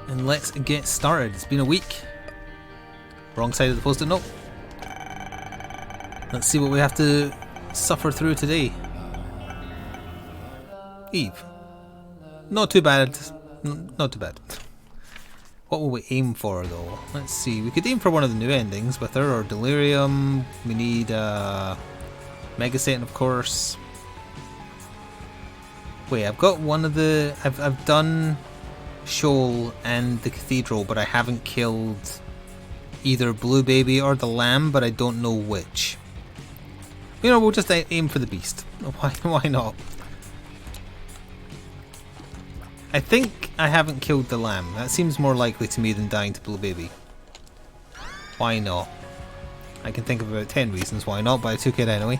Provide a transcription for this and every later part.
And let's get started. It's been a week. Wrong side of the post-it note. Let's see what we have to suffer through today. Eve. Not too bad. Not too bad. What will we aim for though? Let's see. We could aim for one of the new endings with her, or Delirium. We need Mega Satan, of course. Wait, I've got one of the... I've done Shoal and the Cathedral, but I haven't killed either Blue Baby or the Lamb, but I don't know which. You know, we'll just aim for the Beast. Why not? I think I haven't killed the Lamb. That seems more likely to me than dying to Blue Baby. Why not? I can think of about 10 reasons why not, but I took it anyway.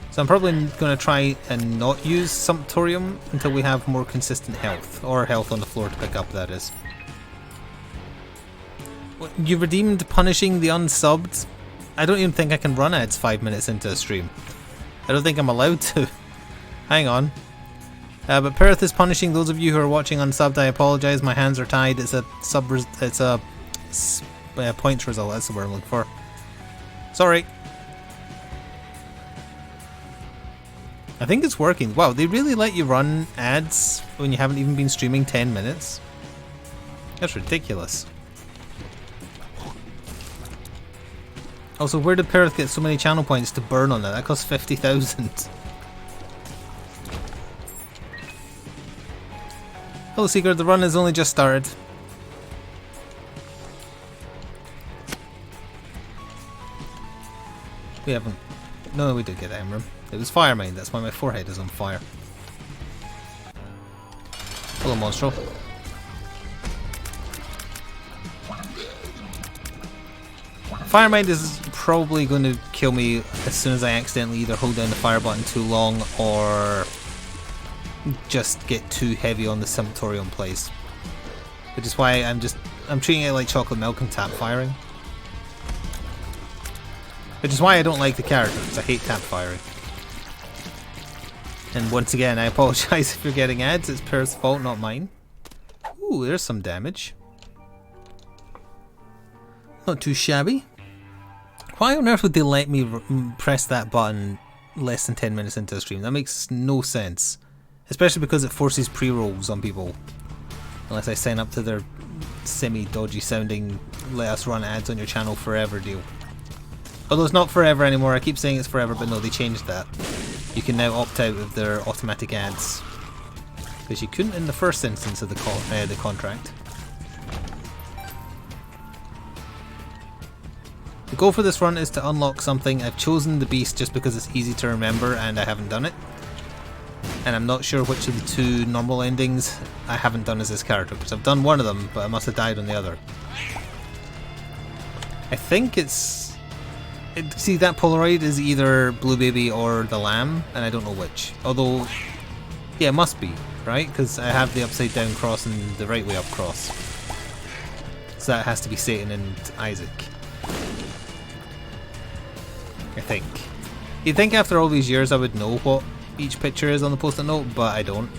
So I'm probably going to try and not use Sumptorium until we have more consistent health. Or health on the floor to pick up, that is. You redeemed punishing the unsubbed? I don't even think I can run ads 5 minutes into a stream. I don't think I'm allowed to. Hang on. But Perth is punishing those of you who are watching unsubbed. I apologise, my hands are tied. It's a points result, that's the word I'm looking for. Sorry. I think it's working. Wow, they really let you run ads when you haven't even been streaming 10 minutes? That's ridiculous. Also, where did Perth get so many channel points to burn on that? That costs 50,000. Hello Seeker, the run has only just started. We haven't... No, we did get Emerald. It was Fire Mine, that's why my forehead is on fire. Hello Monstro. Fire Mine is probably going to kill me as soon as I accidentally either hold down the fire button too long or just get too heavy on the Sumptorium plays. Which is why I'm treating it like chocolate milk and tap firing. Which is why I don't like the character, because I hate tap firing. And once again, I apologise if you're getting ads, it's Perth's fault, not mine. Ooh, there's some damage. Not too shabby. Why on earth would they let me press that button less than 10 minutes into a stream? That makes no sense. Especially because it forces pre-rolls on people. Unless I sign up to their semi-dodgy sounding let us run ads on your channel forever deal. Although it's not forever anymore, I keep saying it's forever, but no, they changed that. You can now opt out of their automatic ads. Because you couldn't in the first instance of the contract. The goal for this run is to unlock something. I've chosen the Beast just because it's easy to remember and I haven't done it. And I'm not sure which of the two normal endings I haven't done as this character, because I've done one of them, but I must have died on the other. I think it's... See, that Polaroid is either Blue Baby or the Lamb, and I don't know which. Although, yeah, it must be, right? Because I have the upside down cross and the right way up cross. So that has to be Satan and Isaac. I think. You'd think after all these years I would know what each picture is on the post-it note, but I don't.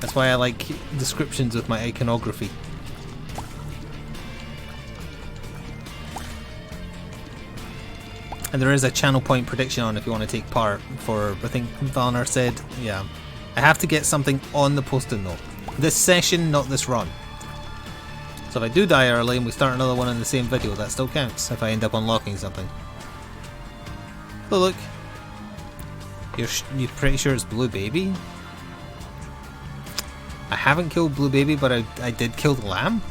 That's why I like descriptions with my iconography. And there is a channel point prediction on if you want to take part for, I think Valnar said, yeah. I have to get something on the post-it note. This session, not this run. So if I do die early and we start another one in the same video, that still counts if I end up unlocking something. Oh look. You're pretty sure it's Blue Baby? I haven't killed Blue Baby, but I did kill the Lamb?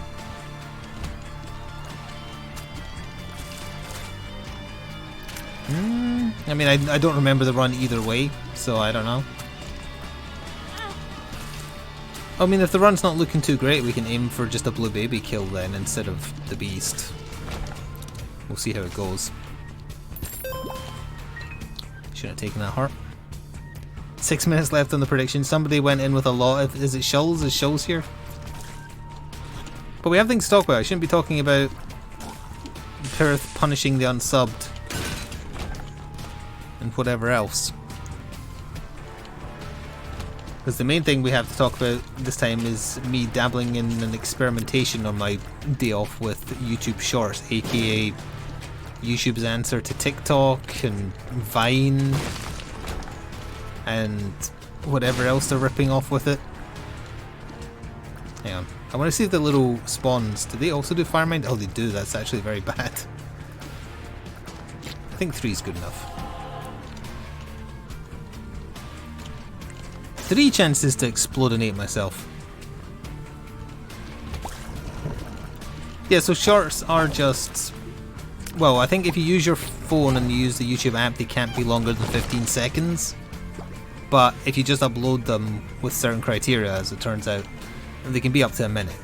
I mean, I don't remember the run either way, so I don't know. I mean, if the run's not looking too great, we can aim for just a Blue Baby kill then, instead of the Beast. We'll see how it goes. Shouldn't have taken that heart. 6 minutes left on the prediction. Somebody went in with a lot. Is it Shulls? Is Shulls here? But we have things to talk about. I shouldn't be talking about Perth punishing the unsubbed. and whatever else. Because the main thing we have to talk about this time is me dabbling in an experimentation on my day off with YouTube Shorts, aka YouTube's answer to TikTok and Vine and whatever else they're ripping off with it. Hang on. I want to see if the little spawns, do they also do Firemind? Oh, they do. That's actually very bad. I think 3 is good enough. 3 chances to explodinate myself. Yeah, so shorts are just... Well, I think if you use your phone and you use the YouTube app, they can't be longer than 15 seconds. But if you just upload them with certain criteria, as it turns out, they can be up to a minute.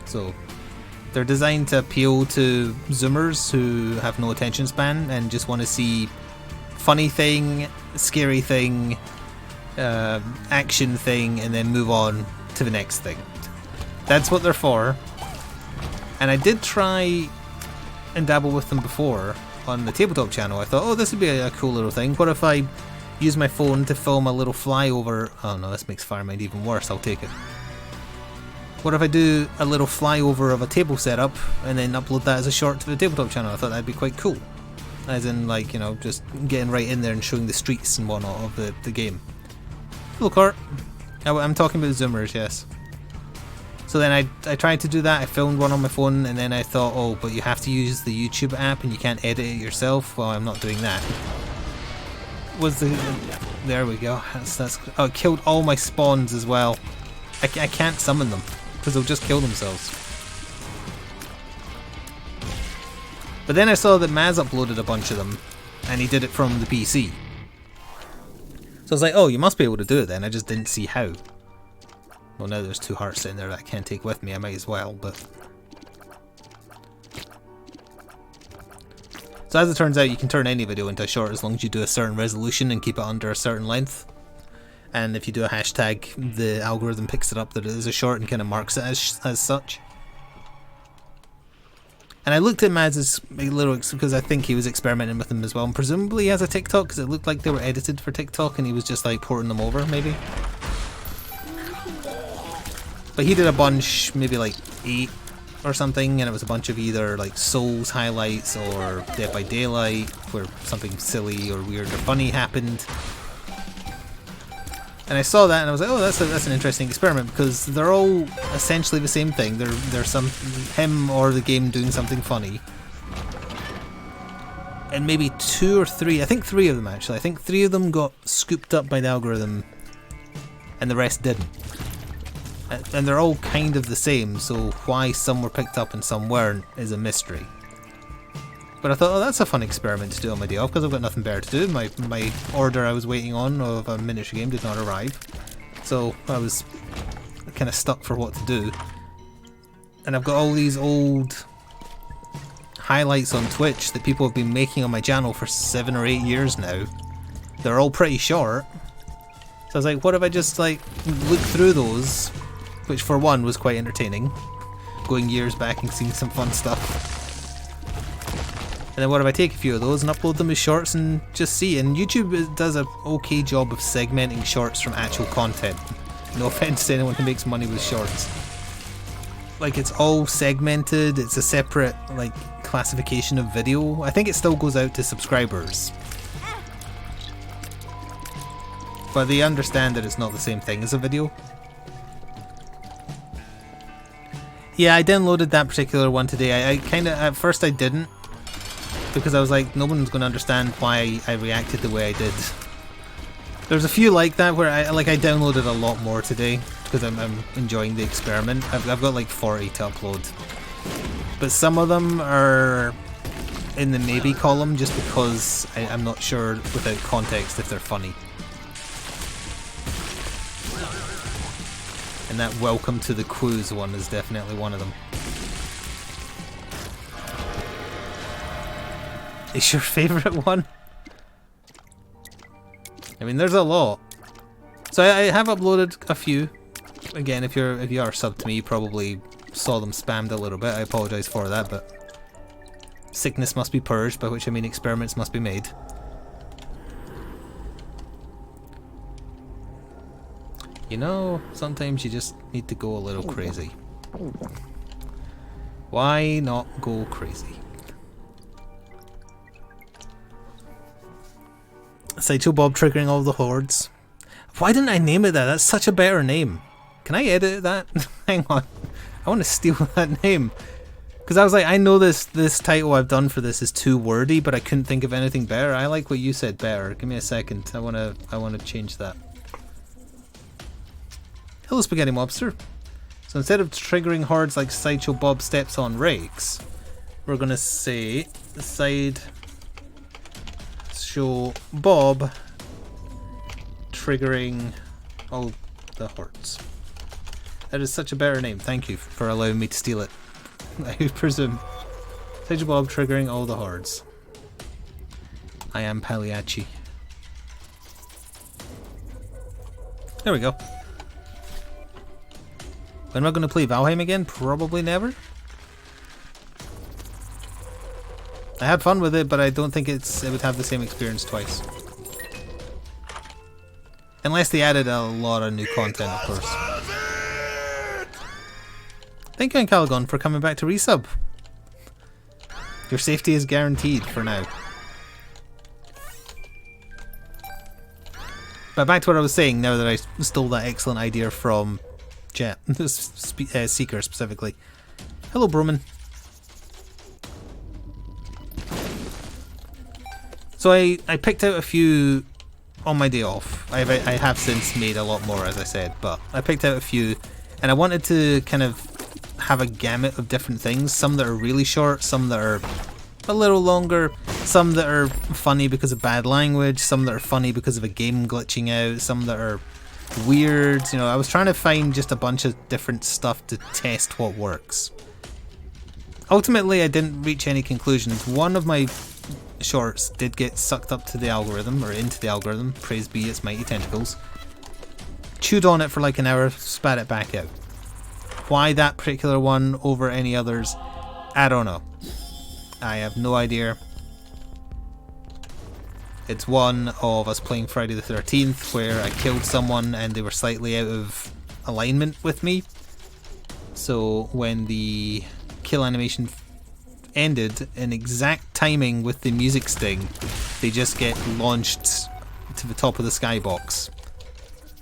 So they're designed to appeal to Zoomers who have no attention span and just want to see funny thing, scary thing, action thing, and then move on to the next thing. That's what they're for. And I did try and dabble with them before on the tabletop channel. I thought, oh, this would be a cool little thing. What if I use my phone to film a little flyover? Oh no, this makes Firemind even worse. I'll take it. What if I do a little flyover of a table setup and then upload that as a short to the tabletop channel? I thought that'd be quite cool. As in, like, you know, just getting right in there and showing the streets and whatnot of the game. Hello, Court. I'm talking about Zoomers, yes. So then I tried to do that. I filmed one on my phone, and then I thought, oh, but you have to use the YouTube app and you can't edit it yourself. Well, I'm not doing that. There we go. Oh, it killed all my spawns as well. I can't summon them because they'll just kill themselves. But then I saw that Maz uploaded a bunch of them, and he did it from the PC. So I was like, oh, you must be able to do it then. I just didn't see how. Well, now there's 2 hearts sitting there that I can't take with me. I might as well, but... So as it turns out, you can turn any video into a short as long as you do a certain resolution and keep it under a certain length. And if you do a hashtag, the algorithm picks it up that it is a short and kind of marks it as such. And I looked at Maz's little, because I think he was experimenting with them as well, and presumably he has a TikTok, because it looked like they were edited for TikTok and he was just like porting them over, maybe. But he did a bunch, maybe like 8 or something, and it was a bunch of either like Souls highlights or Dead by Daylight, where something silly or weird or funny happened. And I saw that and I was like, oh, that's an interesting experiment, because they're all essentially the same thing. There's some him or the game doing something funny. And maybe 2 or 3, I think 3 of them actually. I think 3 of them got scooped up by the algorithm and the rest didn't. And they're all kind of the same, so why some were picked up and some weren't is a mystery. But I thought, oh, that's a fun experiment to do on my day off, because I've got nothing better to do. My order I was waiting on of a miniature game did not arrive. So I was kind of stuck for what to do. And I've got all these old highlights on Twitch that people have been making on my channel for 7 or 8 years now. They're all pretty short. So I was like, what if I just like look through those, which for one was quite entertaining, going years back and seeing some fun stuff. And then what if I take a few of those and upload them as shorts and just see? And YouTube does an okay job of segmenting shorts from actual content. No offense to anyone who makes money with shorts. Like, it's all segmented, it's a separate like classification of video. I think it still goes out to subscribers. But they understand that it's not the same thing as a video. Yeah, I downloaded that particular one today. I kind of, at first I didn't, because I was like, no one's going to understand why I reacted the way I did. There's a few like that where I downloaded a lot more today because I'm enjoying the experiment. I've got like 40 to upload, but some of them are in the maybe column just because I'm not sure without context if they're funny. And that Welcome to the Queues one is definitely one of them. Is your favourite one? I mean, there's a lot. So I have uploaded a few. Again, if you are subbed to me, you probably saw them spammed a little bit. I apologise for that, but sickness must be purged, by which I mean experiments must be made. You know, sometimes you just need to go a little crazy. Why not go crazy? Sideshow Bob triggering all the hordes. Why didn't I name it that? That's such a better name. Can I edit that? Hang on. I want to steal that name. Because I was like, I know this title I've done for this is too wordy, but I couldn't think of anything better. I like what you said better. Give me a second. I wanna change that. Hello, Spaghetti Mobster. So instead of triggering hordes like Sideshow Bob steps on rakes, we're gonna say Sideshow Bob triggering all the hordes. That is such a better name. Thank you for allowing me to steal it. I presume. Sideshow Bob triggering all the hordes. I am Pagliacci. There we go. When am I going to play Valheim again? Probably never. I had fun with it, but I don't think it would have the same experience twice. Unless they added a lot of new content, of course. Thank you, Caligon, for coming back to resub. Your safety is guaranteed for now. But back to what I was saying, now that I stole that excellent idea from Jet, Seeker specifically. Hello, Broman. So I picked out a few on my day off. I have since made a lot more, as I said, but I picked out a few, and I wanted to kind of have a gamut of different things. Some that are really short, some that are a little longer, some that are funny because of bad language, some that are funny because of a game glitching out, some that are weird. You know, I was trying to find just a bunch of different stuff to test what works. Ultimately, I didn't reach any conclusions. One of my shorts did get sucked up to the algorithm, or into the algorithm, praise be its mighty tentacles. Chewed on it for like an hour, spat it back out. Why that particular one over any others, I don't know. I have no idea. It's one of us playing Friday the 13th where I killed someone and they were slightly out of alignment with me. So when the kill animation ended in exact timing with the music sting, they just get launched to the top of the skybox.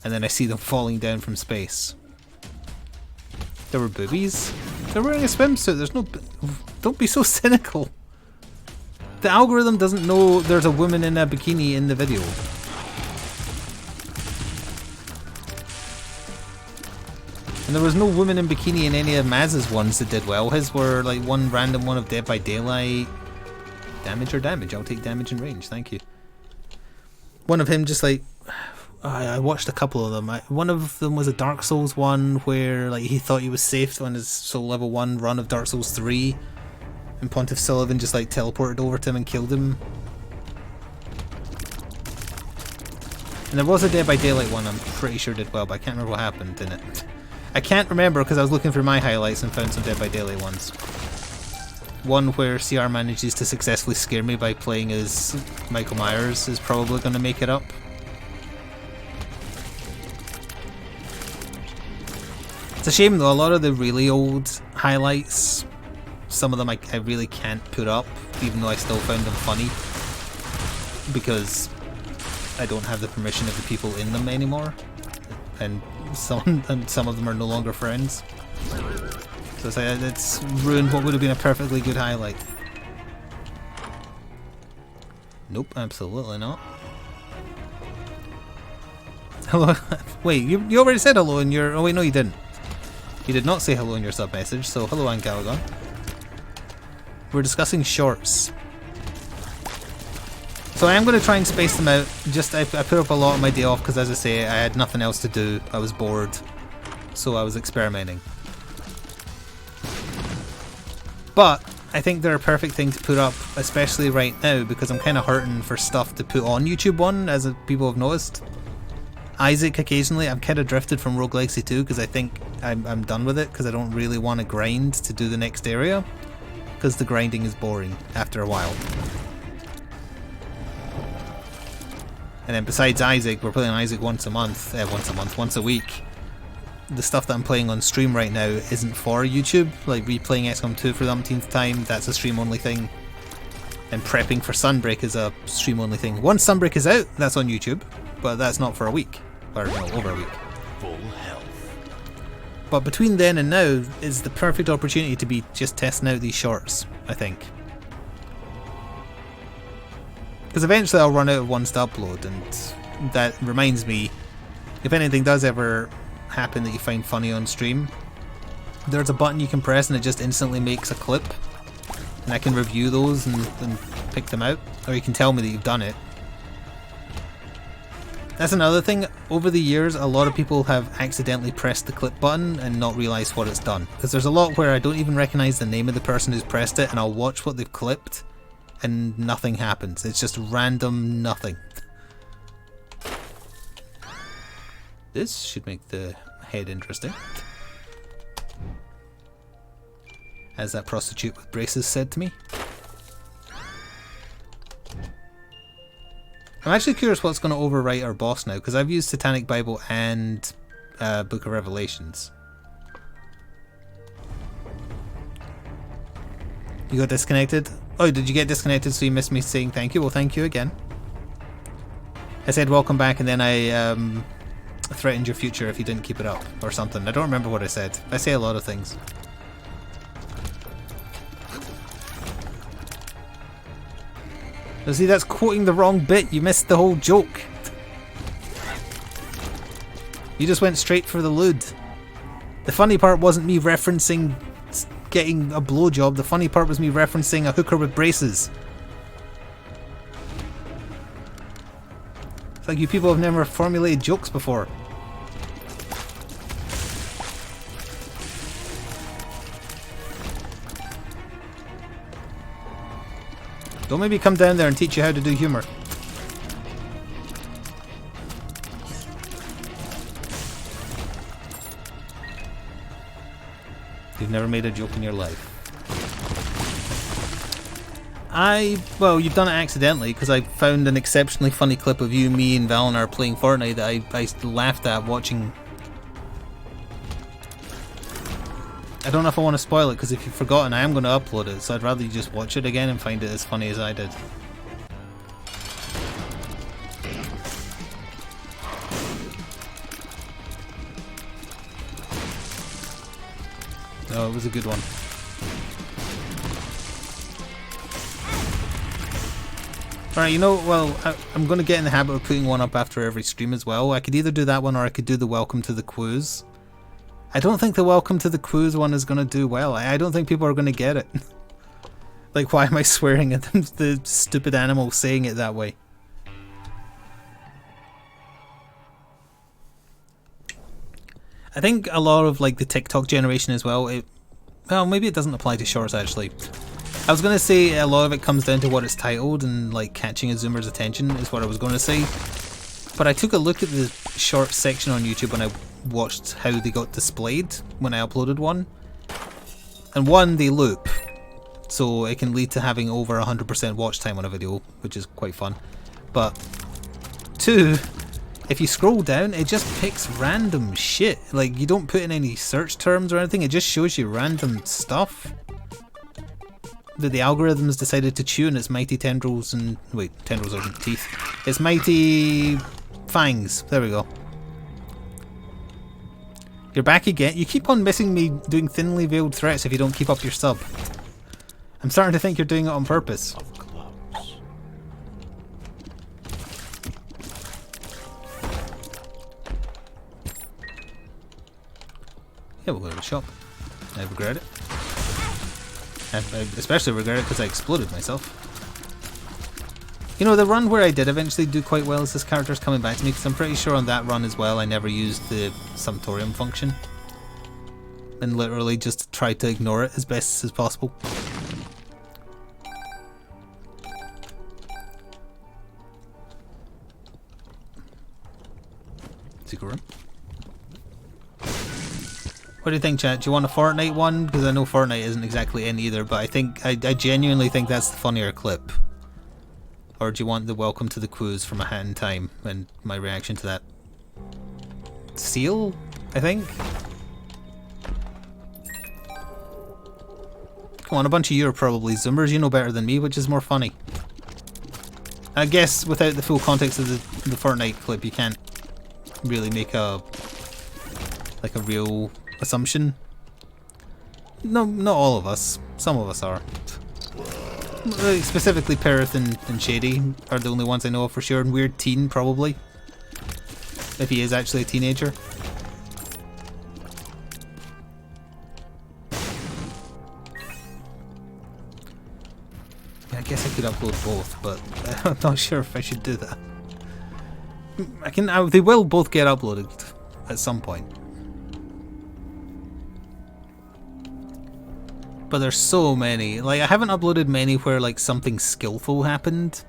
And then I see them falling down from space. There were boobies? They're wearing a swimsuit. There's no... Don't be so cynical. The algorithm doesn't know there's a woman in a bikini in the video. And there was no woman in bikini in any of Maz's ones that did well. His were like one random one of Dead by Daylight. Damage or damage? I'll take damage and range, thank you. One of him just like... I watched a couple of them. One of them was a Dark Souls one where like he thought he was safe on his soul level 1 run of Dark Souls 3. And Pontiff Sullivan just like teleported over to him and killed him. And there was a Dead by Daylight one I'm pretty sure did well, but I can't remember what happened in it. I can't remember because I was looking for my highlights and found some Dead by Daylight ones. One where CR manages to successfully scare me by playing as Michael Myers is probably going to make it up. It's a shame though, a lot of the really old highlights, some of them I really can't put up, even though I still found them funny. Because I don't have the permission of the people in them anymore. And some of them are no longer friends. So it's ruined what would have been a perfectly good highlight. Nope, absolutely not. Hello. Wait, you already said hello in your... Oh wait, no you didn't. You did not say hello in your sub message, so hello Angalagon. We're discussing shorts. So I am going to try and space them out. Just I put up a lot on my day off because, as I say, I had nothing else to do. I was bored, so I was experimenting. But I think they're a perfect thing to put up, especially right now, because I'm kind of hurting for stuff to put on YouTube 1, as people have noticed. Isaac occasionally, I'm kind of drifted from Rogue Legacy 2 because I think I'm done with it because I don't really want to grind to do the next area because the grinding is boring after a while. And then besides Isaac, we're playing Isaac once a week. The stuff that I'm playing on stream right now isn't for YouTube, like replaying XCOM 2 for the umpteenth time, that's a stream only thing. And prepping for Sunbreak is a stream only thing. Once Sunbreak is out, that's on YouTube, but that's not for a week. Or no, over a week. Full health. But between then and now is the perfect opportunity to be just testing out these shorts, I think. Because eventually I'll run out of ones to upload, and that reminds me, if anything does ever happen that you find funny on stream, there's a button you can press and it just instantly makes a clip, and I can review those and pick them out, or you can tell me that you've done it. That's another thing, over the years a lot of people have accidentally pressed the clip button and not realised what it's done, because there's a lot where I don't even recognise the name of the person who's pressed it, and I'll watch what they've clipped and nothing happens. It's just random nothing. This should make the head interesting. As that prostitute with braces said to me. I'm actually curious what's going to overwrite our boss now, because I've used Satanic Bible and Book of Revelations. You got disconnected? Oh, did you get disconnected so you missed me saying thank you? Well, thank you again. I said welcome back and then I threatened your future if you didn't keep it up or something. I don't remember what I said. I say a lot of things. See, that's quoting the wrong bit. You missed the whole joke. You just went straight for the lewd. The funny part wasn't me referencing getting a blowjob. The funny part was me referencing a hooker with braces. It's like you people have never formulated jokes before. Don't maybe come down there and teach you how to do humour. You've never made a joke in your life. Well, you've done it accidentally, because I found an exceptionally funny clip of you, me and Valinar playing Fortnite that I laughed at watching. I don't know if I want to spoil it, because if you've forgotten I am going to upload it, so I'd rather you just watch it again and find it as funny as I did. Oh, it was a good one. Alright, you know, well, I'm going to get in the habit of putting one up after every stream as well. I could either do that one or I could do the Welcome to the Quiz. I don't think the Welcome to the Quiz one is going to do well. I don't think people are going to get it. Like, why am I swearing at them, the stupid animal saying it that way? I think a lot of like the TikTok generation as well, well, maybe it doesn't apply to shorts actually. I was going to say a lot of it comes down to what it's titled and like catching a zoomer's attention is what I was going to say. But I took a look at the short section on YouTube when I watched how they got displayed when I uploaded one. And one, they loop, so it can lead to having over 100% watch time on a video, which is quite fun. But two, if you scroll down, it just picks random shit. Like, you don't put in any search terms or anything, it just shows you random stuff that the algorithms decided to tune its mighty tendrils and... wait, tendrils aren't teeth. Its mighty fangs. There we go. You're back again. You keep on missing me doing thinly veiled threats if you don't keep up your sub. I'm starting to think you're doing it on purpose. Yeah, we'll go to the shop. I regret it. I especially regret it because I exploded myself. You know, the run where I did eventually do quite well is this character's coming back to me, because I'm pretty sure on that run as well I never used the sumptorium function. And literally just tried to ignore it as best as possible. Secret room. What do you think, chat? Do you want a Fortnite one? Because I know Fortnite isn't exactly in either, but I genuinely think that's the funnier clip. Or do you want the welcome to the quiz from A Hat in Time and my reaction to that? Seal, I think? Come on, a bunch of you are probably Zoomers. You know better than me, which is more funny. I guess without the full context of the Fortnite clip, you can't really make a real assumption. No, not all of us. Some of us are. Specifically Perith and Shady are the only ones I know of for sure, and Weird Teen probably. If he is actually a teenager. I guess I could upload both, but I'm not sure if I should do that. They will both get uploaded at some point. But there's so many. Like, I haven't uploaded many where like something skillful happened.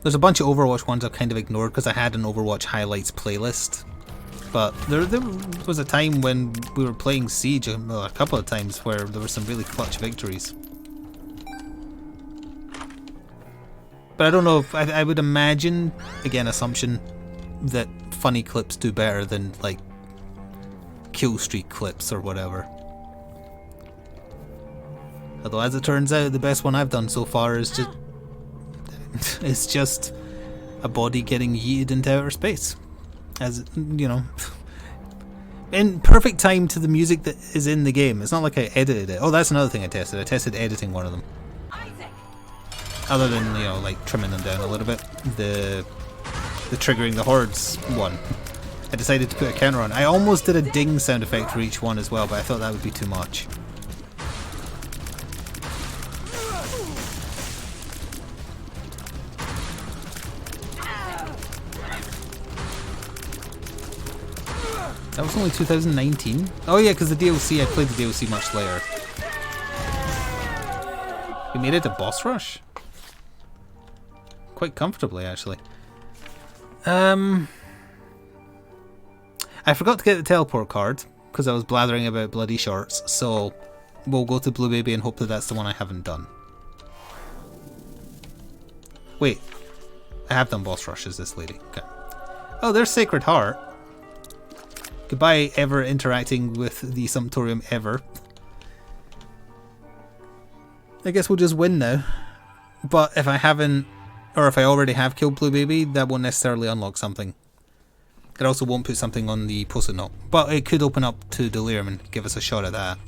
There's a bunch of Overwatch ones I've kind of ignored because I had an Overwatch highlights playlist. But there was a time when we were playing Siege, well, a couple of times, where there were some really clutch victories. But I don't know if I would imagine, again, assumption, that funny clips do better than like kill streak clips or whatever. Although, as it turns out, the best one I've done so far is just a body getting yeeted into outer space, as you know, in perfect time to the music that is in the game. It's not like I edited it. Oh, that's another thing I tested. I tested editing one of them. Other than, you know, like trimming them down a little bit, the triggering the hordes one, I decided to put a counter on. I almost did a ding sound effect for each one as well, but I thought that would be too much. That was only 2019? Oh yeah, because the DLC, I played the DLC much later. We made it to boss rush? Quite comfortably, actually. I forgot to get the teleport card, because I was blathering about bloody shorts, so we'll go to Blue Baby and hope that that's the one I haven't done. Wait, I have done boss rushes, this lady. Okay. Oh, there's Sacred Heart. Goodbye, ever interacting with the Sumptorium ever. I guess we'll just win now. But if I haven't, or if I already have killed Blue Baby, that won't necessarily unlock something. It also won't put something on the post-it note. But it could open up to Delirium and give us a shot at that.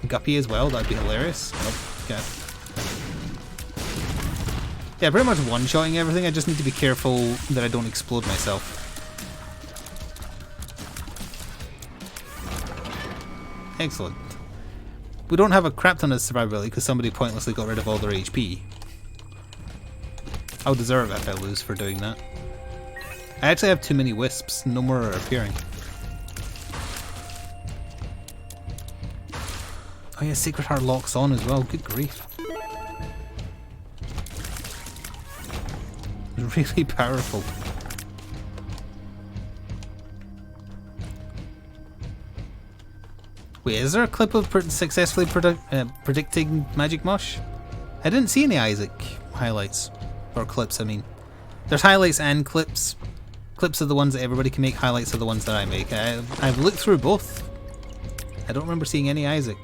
Guppy as well, that'd be hilarious. Nope, okay. Yeah, pretty much one-shotting everything. I just need to be careful that I don't explode myself. Excellent. We don't have a crap ton of survivability because somebody pointlessly got rid of all their HP. I'll deserve it if I lose for doing that. I actually have too many wisps. No more are appearing. Oh yeah, Sacred Heart locks on as well. Good grief. Really powerful. Wait, is there a clip of successfully predicting Magic Mush? I didn't see any Isaac highlights. Or clips, I mean. There's highlights and clips. Clips are the ones that everybody can make, highlights are the ones that I make. I've looked through both. I don't remember seeing any Isaac.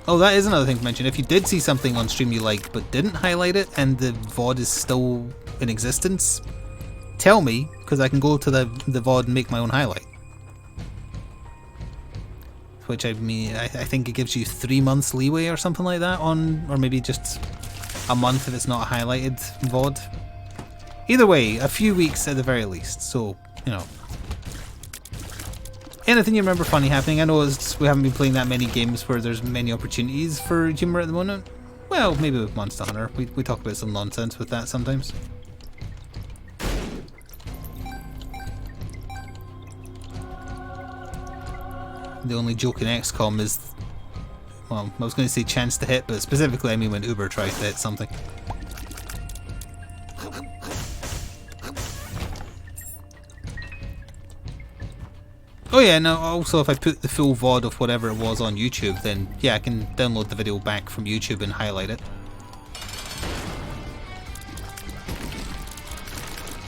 Oh, that is another thing to mention. If you did see something on stream you liked but didn't highlight it and the VOD is still in existence, tell me, because I can go to the VOD and make my own highlight. Which, I mean, I think it gives you 3 months leeway or something like that on, or maybe just a month if it's not a highlighted VOD. Either way, a few weeks at the very least, so, you know. Anything you remember funny happening? I know we haven't been playing that many games where there's many opportunities for humour at the moment. Well, maybe with Monster Hunter. We talk about some nonsense with that sometimes. The only joke in XCOM is, well, I was going to say chance to hit, but specifically I mean when Uber tries to hit something. Oh yeah, no, also if I put the full VOD of whatever it was on YouTube, then yeah, I can download the video back from YouTube and highlight it.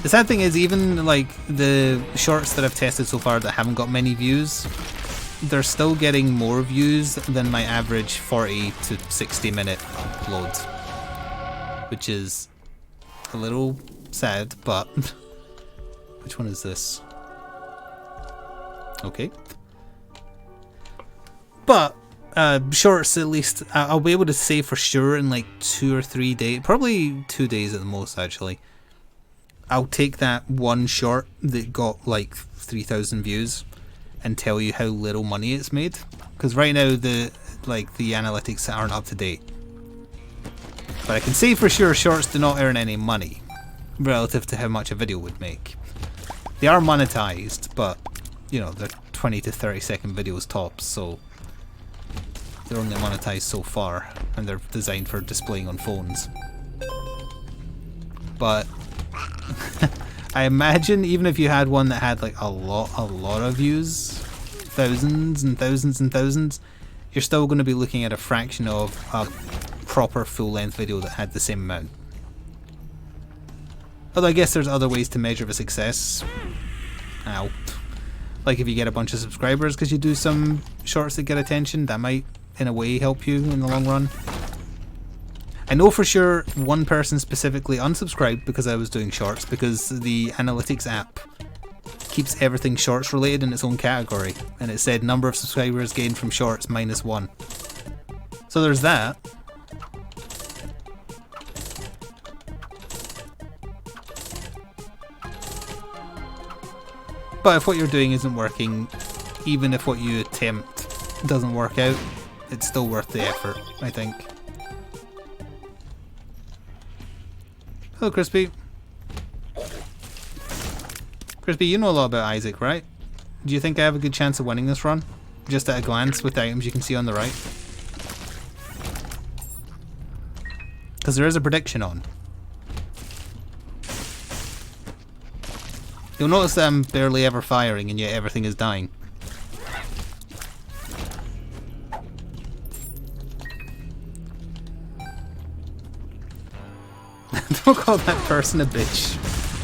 The sad thing is, even like the shorts that I've tested so far that haven't got many views, they're still getting more views than my average 40 to 60 minute upload, which is a little sad, but which one is this? Okay. But shorts, at least I'll be able to say for sure in like 2 or 3 days, probably 2 days at the most actually. I'll take that one short that got like 3,000 views and tell you how little money it's made, because right now the analytics aren't up to date. But I can say for sure shorts do not earn any money relative to how much a video would make. They are monetized, but you know, they're 20 to 30 second videos tops, so they're only monetized so far, and they're designed for displaying on phones. But I imagine even if you had one that had like a lot of views, thousands and thousands and thousands, you're still going to be looking at a fraction of a proper full-length video that had the same amount. Although I guess there's other ways to measure the success. Ow. Like if you get a bunch of subscribers because you do some shorts that get attention, that might in a way help you in the long run. I know for sure one person specifically unsubscribed because I was doing shorts, because the analytics app keeps everything shorts related in its own category, and it said number of subscribers gained from shorts -1. So there's that. But if what you're doing isn't working, even if what you attempt doesn't work out, it's still worth the effort, I think. Hello, Crispy. Crispy, you know a lot about Isaac, right? Do you think I have a good chance of winning this run? Just at a glance with the items you can see on the right? Because there is a prediction on. You'll notice that I'm barely ever firing and yet everything is dying. Don't call that person a bitch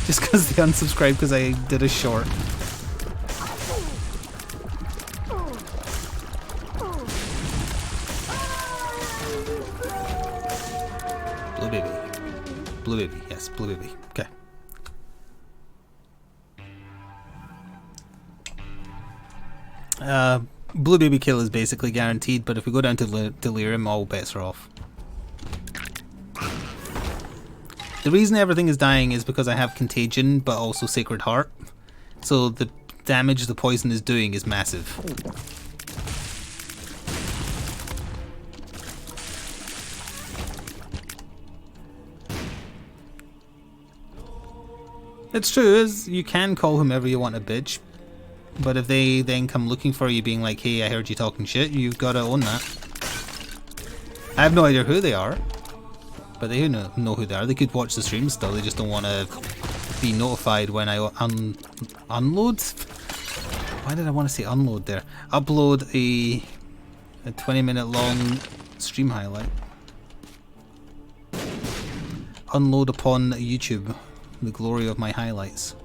just because they unsubscribed because I did a short. Blue baby. Blue baby, yes, blue baby. Okay. Blue baby kill is basically guaranteed, but if we go down to delirium, all bets are off. The reason everything is dying is because I have contagion, but also sacred heart. So the damage the poison is doing is massive. It's true, is you can call whomever you want a bitch, but if they then come looking for you being like, hey, I heard you talking shit, you've got to own that. I have no idea who they are, but they know who they are. They could watch the stream still, they just don't want to be notified when I unload? Why did I want to say unload there? Upload a 20-minute long stream highlight. Unload upon YouTube the glory of my highlights.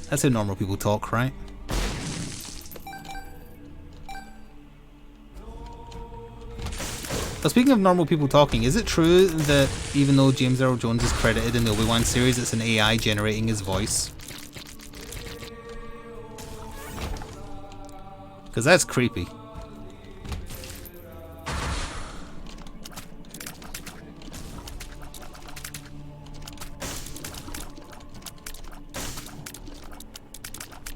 That's how normal people talk, right? But speaking of normal people talking, is it true that even though James Earl Jones is credited in the Obi-Wan series, it's an AI generating his voice? Because that's creepy.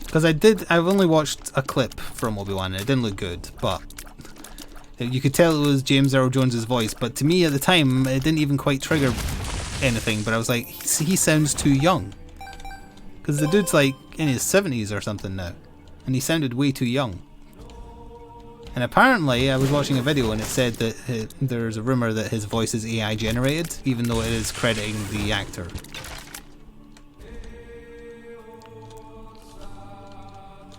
Because I've only watched a clip from Obi-Wan and it didn't look good, but you could tell it was James Earl Jones' voice, but to me at the time it didn't even quite trigger anything, but I was like, he sounds too young. Because the dude's like in his 70s or something now, and he sounded way too young. And apparently I was watching a video and it said that there's a rumour that his voice is AI generated, even though it is crediting the actor.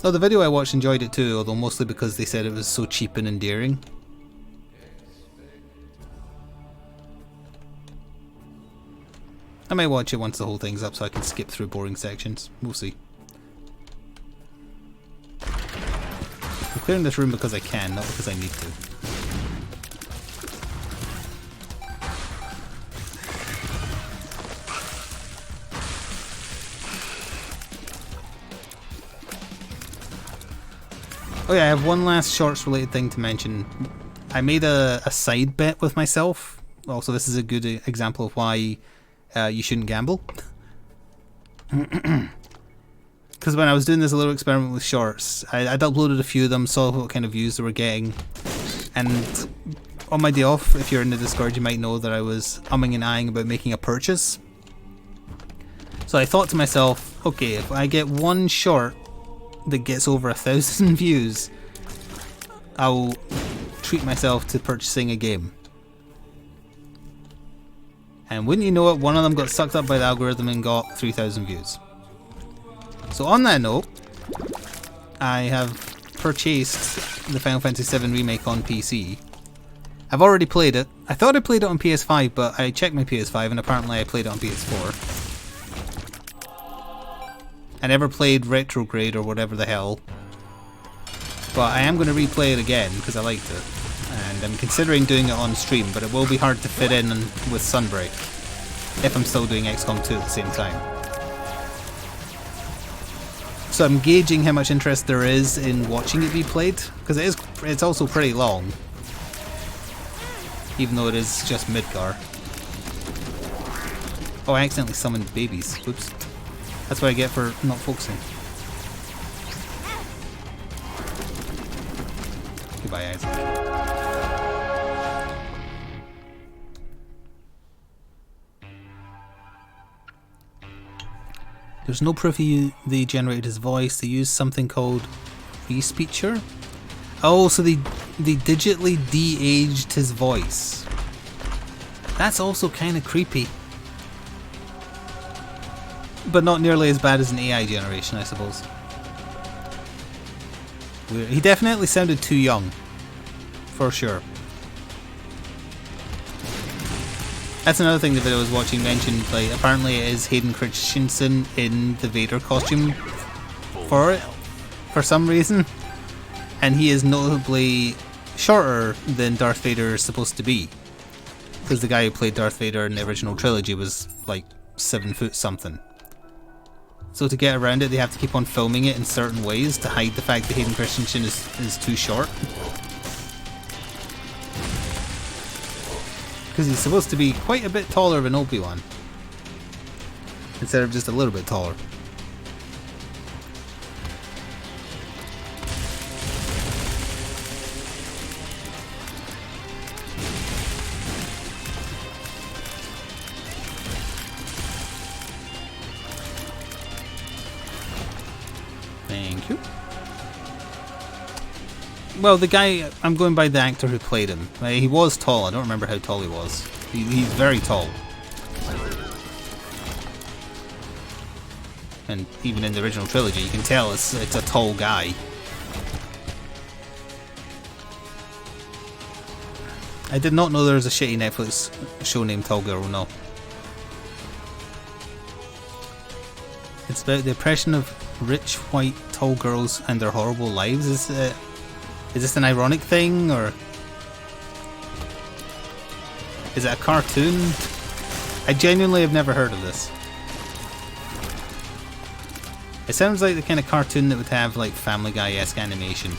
Oh, the video I watched enjoyed it too, although mostly because they said it was so cheap and endearing. I might watch it once the whole thing's up so I can skip through boring sections. We'll see. I'm clearing this room because I can, not because I need to. Oh yeah, I have one last shorts related thing to mention. I made a side bet with myself. Also, this is a good example of why you shouldn't gamble. Because when I was doing this little experiment with shorts, I'd uploaded a few of them, saw what kind of views they were getting, and on my day off, if you're in the Discord, you might know that I was umming and ahhing about making a purchase. So I thought to myself, okay, if I get one short that gets over 1,000 views, I'll treat myself to purchasing a game. And wouldn't you know it, one of them got sucked up by the algorithm and got 3,000 views. So on that note, I have purchased the Final Fantasy VII Remake on PC. I've already played it. I thought I played it on PS5, but I checked my PS5 and apparently I played it on PS4. I never played Retrograde or whatever the hell. But I am going to replay it again because I liked it. And I'm considering doing it on stream, but it will be hard to fit in with Sunbreak if I'm still doing XCOM 2 at the same time. So I'm gauging how much interest there is in watching it be played, because it's also pretty long, even though it is just Midgar. Oh, I accidentally summoned babies. Whoops. That's what I get for not focusing. Goodbye, Isaac. There's no proof they generated his voice. They used something called Respeecher. Oh, so they digitally de-aged his voice. That's also kind of creepy. But not nearly as bad as an AI generation, I suppose. Weird. He definitely sounded too young. For sure. That's another thing the video I was watching mentioned, like, apparently it is Hayden Christensen in the Vader costume for it, for some reason. And he is notably shorter than Darth Vader is supposed to be. Because the guy who played Darth Vader in the original trilogy was like 7 foot something. So to get around it, they have to keep on filming it in certain ways to hide the fact that Hayden Christensen is too short. Because he's supposed to be quite a bit taller than Obi-Wan, instead of just a little bit taller. Thank you. Well, the guy, I'm going by the actor who played him. He was tall. I don't remember how tall he was. He's very tall. And even in the original trilogy, you can tell it's a tall guy. I did not know there was a shitty Netflix show named Tall Girl, no. It's about the oppression of rich, white, tall girls and their horrible lives. Is this an ironic thing, or is it a cartoon? I genuinely have never heard of this. It sounds like the kind of cartoon that would have like Family Guy-esque animation.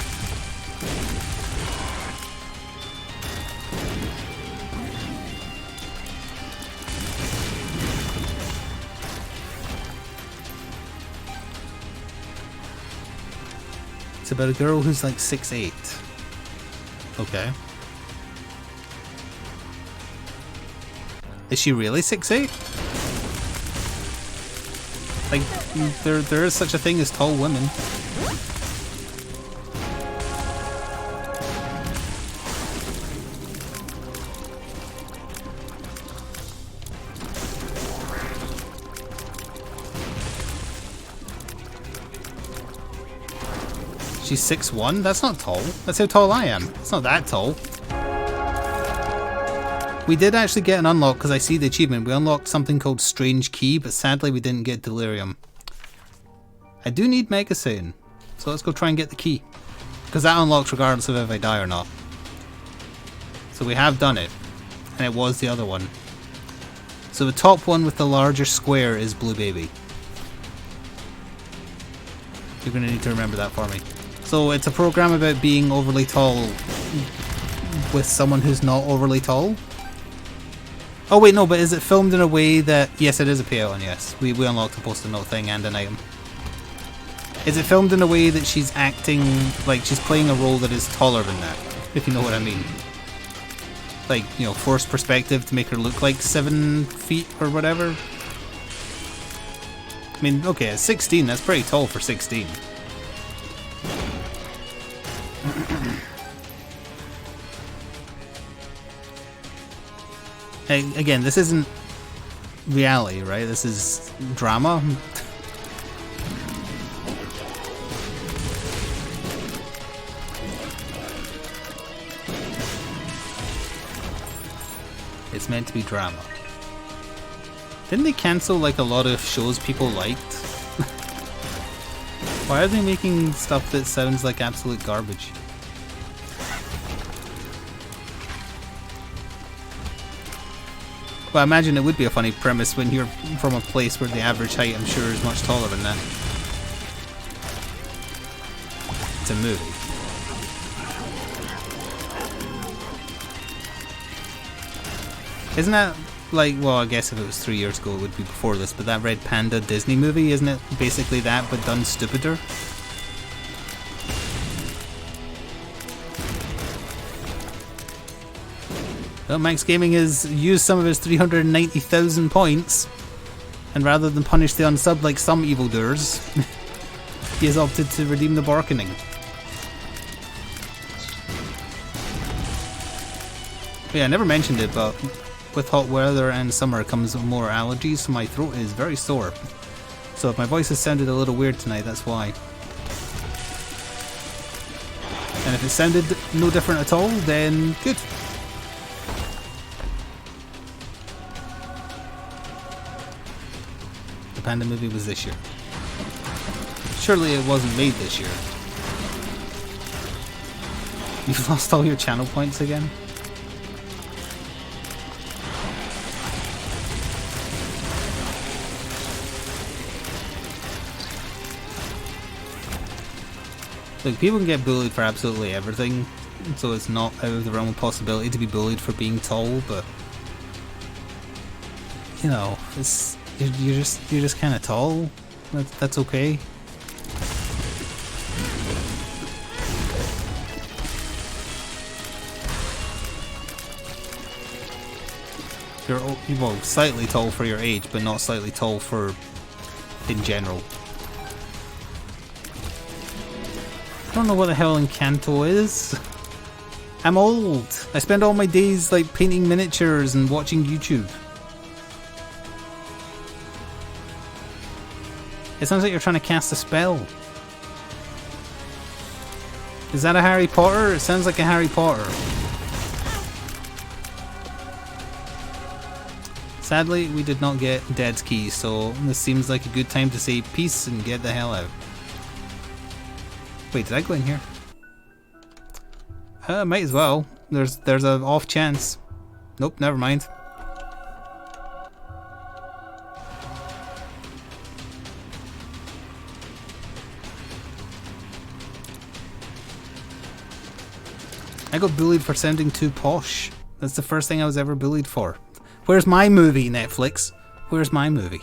It's about a girl who's like 6'8". Okay. Is she really 6'8"? Like, there is such a thing as tall women. She's 6'1"? That's not tall. That's how tall I am. It's not that tall. We did actually get an unlock because I see the achievement. We unlocked something called Strange Key, but sadly we didn't get Delirium. I do need Mega Satan, so let's go try and get the key. Because that unlocks regardless of if I die or not. So we have done it. And it was the other one. So the top one with the larger square is Blue Baby. You're going to need to remember that for me. So it's a program about being overly tall with someone who's not overly tall. Oh wait, no, but is it filmed in a way that... Yes, it is a payout, and yes. We unlocked a post-it note thing and an item. Is it filmed in a way that she's acting like she's playing a role that is taller than that? If you know what I mean. Like, you know, forced perspective to make her look like 7 feet or whatever. I mean, okay, at 16, that's pretty tall for 16. Hey, again, this isn't reality, right? This is drama. It's meant to be drama. Didn't they cancel like a lot of shows people liked? Why are they making stuff that sounds like absolute garbage? Well, I imagine it would be a funny premise when you're from a place where the average height, I'm sure, is much taller than that. It's a movie. Isn't that like, well, I guess if it was 3 years ago it would be before this, but that Red Panda Disney movie, isn't it basically that but done stupider? Well, Max Gaming has used some of his 390,000 points, and rather than punish the unsub like some evildoers, he has opted to redeem the bargaining. Yeah, I never mentioned it, but with hot weather and summer comes more allergies, so my throat is very sore. So if my voice has sounded a little weird tonight, that's why. And if it sounded no different at all, then good. The Panda movie was this year. Surely it wasn't made this year. You've lost all your channel points again? Look, people can get bullied for absolutely everything, so it's not out of the realm of possibility to be bullied for being tall, but you know, it's you're just kind of tall. That's okay. You're well, slightly tall for your age, but not slightly tall for in general. I don't know what the hell Encanto is. I'm old. I spend all my days like painting miniatures and watching YouTube. It sounds like you're trying to cast a spell. Is that a Harry Potter? It sounds like a Harry Potter. Sadly, we did not get Dead's Key, so this seems like a good time to say peace and get the hell out. Wait, did I go in here? Might as well. There's an off chance. Nope, never mind. I got bullied for sounding too posh. That's the first thing I was ever bullied for. Where's my movie, Netflix? Where's my movie?